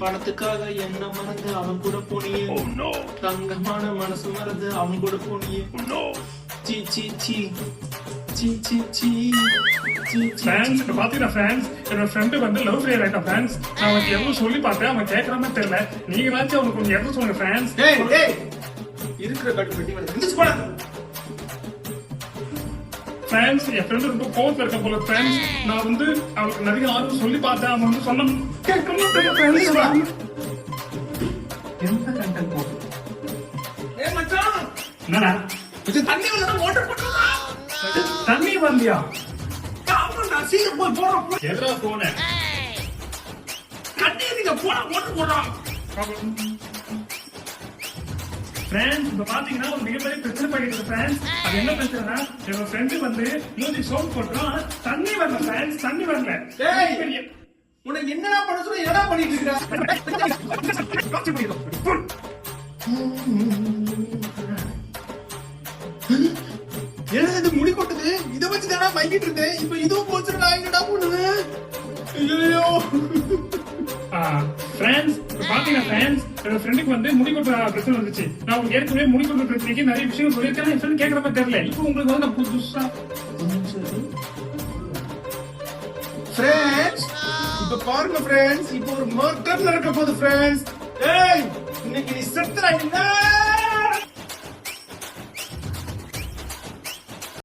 பணத்துக்காக என்ன மறந்து அவன் கூட போனியே. தங்கமான மனசு மறந்து அவன் கூட போனியே. சீ சீ சீ சீ சீ சீ ஃப்ரெண்ட்ஸ் இப்ப பாத்தீங்கன்னா ஃப்ரெண்ட்ஸ் என்னோட ஃப்ரெண்டு வந்து லவ் ஃபெயிலியர் ஆயிட்டான் ஃப்ரெண்ட்ஸ். நான் அவனுக்கு எவ்வளவு சொல்லி பார்த்தேன், அவன் கேட்கற மாதிரி தெரியல. நீங்களாச்சும் அவனுக்கு கொஞ்சம் எவ்வளவு சொல்லுங்க ஃப்ரெண்ட்ஸ். இருக்கிற கட்டு பெட்டி எந்திரிச்சு போட. ஃப்ரெண்ட்ஸ் என் ஃப்ரெண்டு ரொம்ப கோவத்துல இருக்க போல ஃப்ரெண்ட்ஸ். நான் வந்து அவளுக்கு நிறைய ஆர்வம் சொல்லி பார்த்தேன், அவன் வந்து சொன்ன கேட்க மாட்டேன். எந்த கண்டல் போடு. மச்சான் என்னடா கொஞ்சம் தண்ணி வந்து மோட்டர் போட்டுறா. தண்ணி வந்தியா? ஆமாடா சீக்கிரம் போய் போறோம். எதுடா போன? கண்ணி நீங்க போடா மோட்டர் போடா. ஃப்ரெண்ட்ஸ் இப்ப பாத்தீங்கன்னா ஒரு மிகப்பெரிய பிரச்சனை பண்ணிட்டு ஃப்ரெண்ட்ஸ். அது என்ன பிரச்சனைனா என்னோட ஃப்ரெண்டு வந்து மியூசிக் சவுண்ட் போட்டோம், தண்ணி வரல ஃப்ரெண்ட்ஸ், தண்ணி வரல. டேய் உனக்கு என்னடா பண்ண சொல்ற, என்னடா பண்ணிட்டு இருக்கற? ஏன்னா இது முடி கொட்டுது, இத வச்சு தானா மைக்கிட்டு இருந்தேன். இப்ப இதுவும் போச்சுடா, என்னடா பண்ணுவேன்? ஐயோ ஃப்ரெண்ட்ஸ் இப்ப பாத்தீங்கன்னா ஃப்ரெண்ட்ஸ் என்னோட ஃப்ரெண்டுக்கு வந்து முடி கொட்டுற பிரச்சனை வந்துச்சு. நான் உங்களுக்கு ஏற்கனவே முடி கொட்டுற பிரச்சனைக்கு நிறைய விஷயம் சொல்லியிருக்கேன். என் ஃப்ரெண்ட் கேட்கற மாதிரி தெரியல. இப்போ உங்களுக்கு வந்து நான் புதுசா ஃப்ரெண்ட்ஸ் இப்ப பாருங்க ஃப்ரெண்ட்ஸ், இப்போ ஒரு மர்டர் நடக்க போகுது ஃப்ரெண்ட்ஸ். ஏய் இன்னைக்கு நீ செத்துறா.